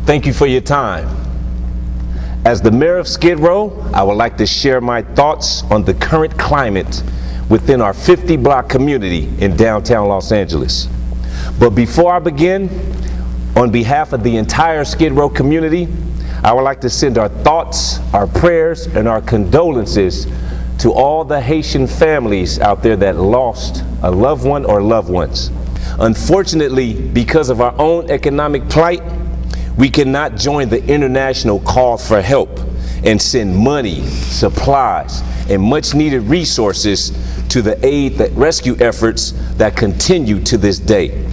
Thank you for your time. As the mayor of Skid Row, I would like to share my thoughts on the current climate within our 50-block community in downtown Los Angeles. But before I begin, on behalf of the entire Skid Row community, I would like to send our thoughts, our prayers, and our condolences to all the Haitian families out there that lost a loved one or loved ones. Unfortunately, because of our own economic plight, we cannot join the international call for help and send money, supplies, and much needed resources to the aid that rescue efforts that continue to this day.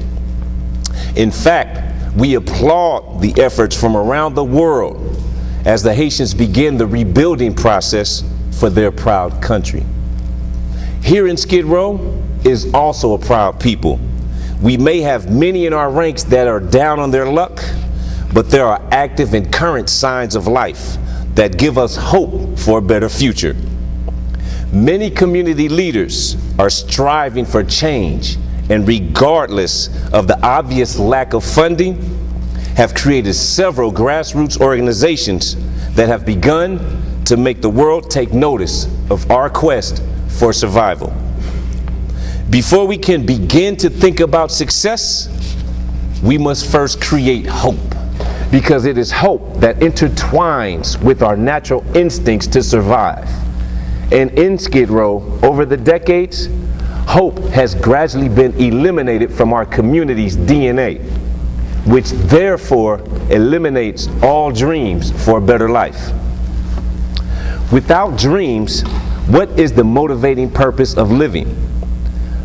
In fact, we applaud the efforts from around the world as the Haitians begin the rebuilding process for their proud country. Here in Skid Row is also a proud people. We may have many in our ranks that are down on their luck, but there are active and current signs of life that give us hope for a better future. Many community leaders are striving for change, and regardless of the obvious lack of funding, have created several grassroots organizations that have begun to make the world take notice of our quest for survival. Before we can begin to think about success, we must first create hope, because it is hope that intertwines with our natural instincts to survive. And in Skid Row, over the decades, hope has gradually been eliminated from our community's DNA, which therefore eliminates all dreams for a better life. Without dreams, what is the motivating purpose of living?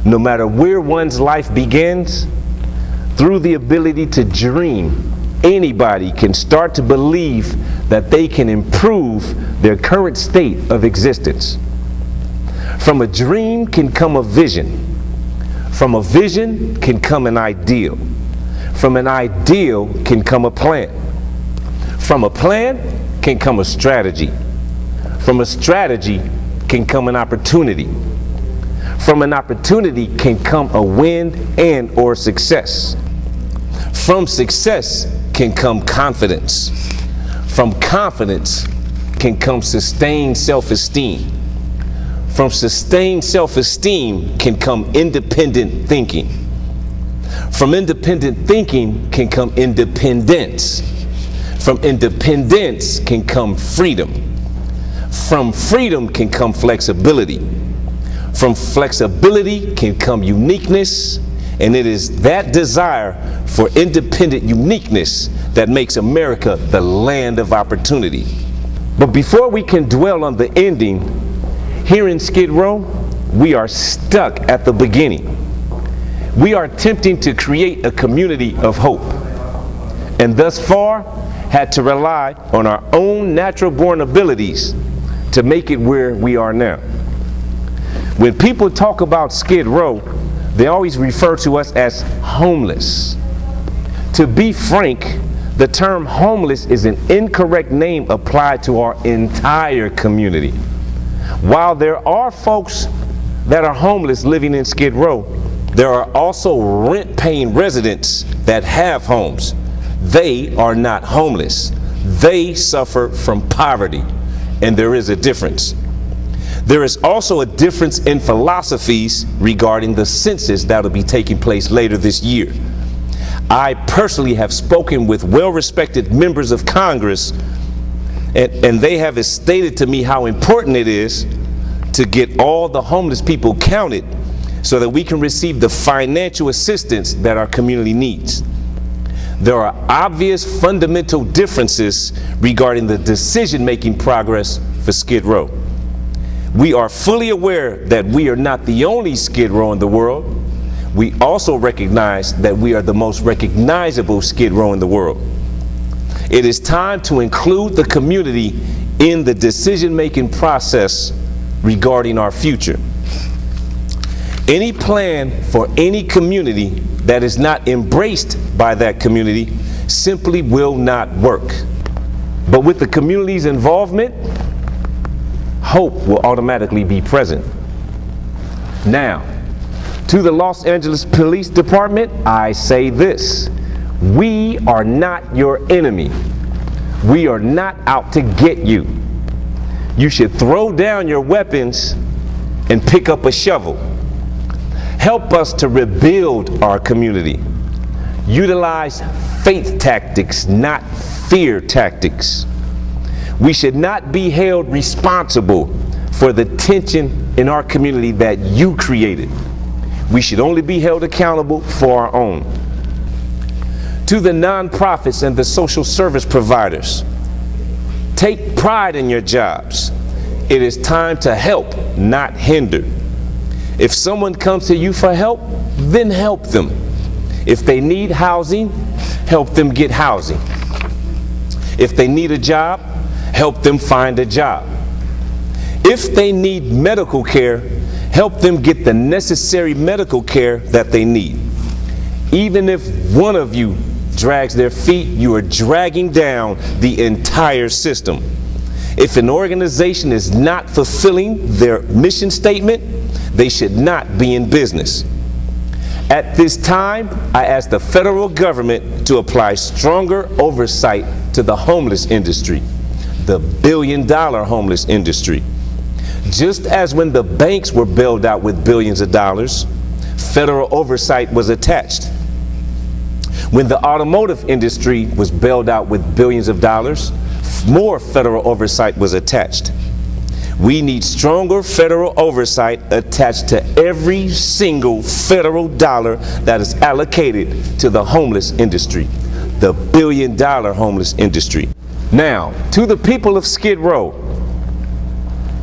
No matter where one's life begins, through the ability to dream, anybody can start to believe that they can improve their current state of existence. From a dream can come a vision. From a vision can come an ideal. From an ideal can come a plan. From a plan can come a strategy. From a strategy can come an opportunity. From an opportunity can come a win and or success. From success can come confidence. From confidence can come sustained self-esteem. From sustained self-esteem can come independent thinking. From independent thinking can come independence. From independence can come freedom. From freedom can come flexibility. From flexibility can come uniqueness, and it is that desire for independent uniqueness that makes America the land of opportunity. But before we can dwell on the ending, here in Skid Row, we are stuck at the beginning. We are attempting to create a community of hope, and thus far had to rely on our own natural-born abilities to make it where we are now. When people talk about Skid Row, they always refer to us as homeless. To be frank, the term homeless is an incorrect name applied to our entire community. While there are folks that are homeless living in Skid Row, there are also rent-paying residents that have homes. They are not homeless. They suffer from poverty, and there is a difference. There is also a difference in philosophies regarding the census that will be taking place later this year. I personally have spoken with well-respected members of Congress, and they have stated to me how important it is to get all the homeless people counted so that we can receive the financial assistance that our community needs. There are obvious fundamental differences regarding the decision-making progress for Skid Row. We are fully aware that we are not the only Skid Row in the world. We also recognize that we are the most recognizable Skid Row in the world. It is time to include the community in the decision-making process regarding our future. Any plan for any community that is not embraced by that community simply will not work. But with the community's involvement, hope will automatically be present. Now, to the Los Angeles Police Department, I say this: We are not your enemy. We are not out to get you. You should throw down your weapons and pick up a shovel. Help us to rebuild our community. Utilize faith tactics, not fear tactics. We should not be held responsible for the tension in our community that you created. We should only be held accountable for our own. To the nonprofits and the social service providers, take pride in your jobs. It is time to help, not hinder. If someone comes to you for help, then help them. If they need housing, help them get housing. If they need a job, help them find a job. If they need medical care, help them get the necessary medical care that they need. Even if one of you drags their feet, you are dragging down the entire system. If an organization is not fulfilling their mission statement, they should not be in business. At this time, I ask the federal government to apply stronger oversight to the homeless industry, the billion-dollar homeless industry. Just as when the banks were bailed out with billions of dollars, federal oversight was attached. When the automotive industry was bailed out with billions of dollars, more federal oversight was attached. We need stronger federal oversight attached to every single federal dollar that is allocated to the homeless industry, the billion-dollar homeless industry. Now, to the people of Skid Row,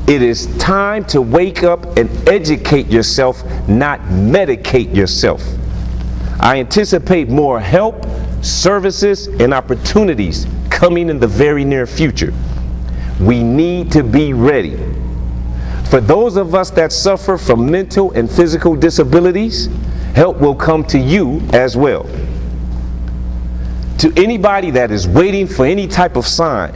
it is time to wake up and educate yourself, not medicate yourself. I anticipate more help, services, and opportunities coming in the very near future. We need to be ready. For those of us that suffer from mental and physical disabilities, help will come to you as well. To anybody that is waiting for any type of sign,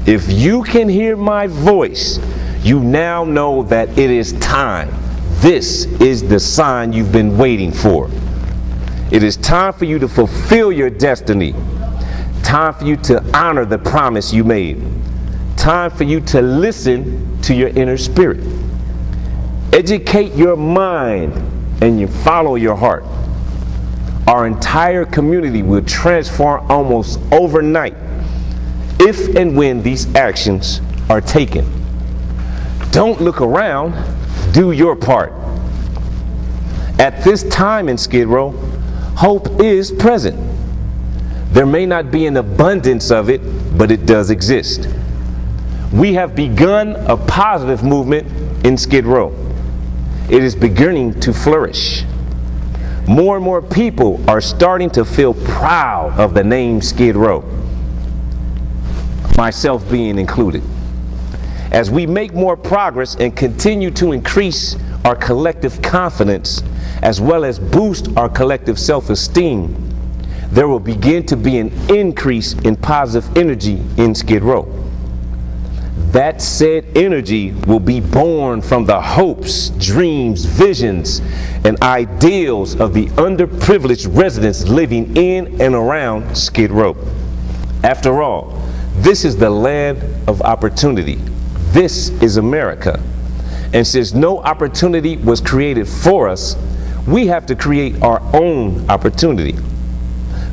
if you can hear my voice, you now know that it is time. This is the sign you've been waiting for. It is time for you to fulfill your destiny. Time for you to honor the promise you made. Time for you to listen to your inner spirit. Educate your mind and you follow your heart. Our entire community will transform almost overnight if and when these actions are taken. Don't look around, do your part. At this time in Skid Row, hope is present. There may not be an abundance of it, but it does exist. We have begun a positive movement in Skid Row. It is beginning to flourish. More and more people are starting to feel proud of the name Skid Row, myself being included. As we make more progress and continue to increase our collective confidence, as well as boost our collective self-esteem, there will begin to be an increase in positive energy in Skid Row. That said energy will be born from the hopes, dreams, visions, and ideals of the underprivileged residents living in and around Skid Row. After all, this is the land of opportunity. This is America. And since no opportunity was created for us, we have to create our own opportunity.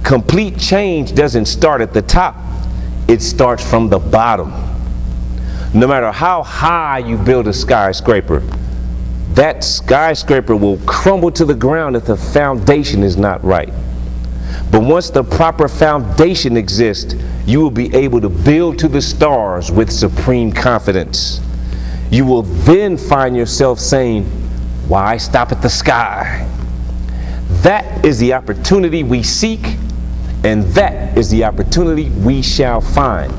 Complete change doesn't start at the top. It starts from the bottom. No matter how high you build a skyscraper, that skyscraper will crumble to the ground if the foundation is not right. But once the proper foundation exists, you will be able to build to the stars with supreme confidence. You will then find yourself saying, "Why stop at the sky?" That is the opportunity we seek, and that is the opportunity we shall find.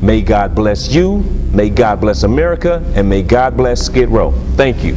May God bless you, may God bless America, and may God bless Skid Row. Thank you.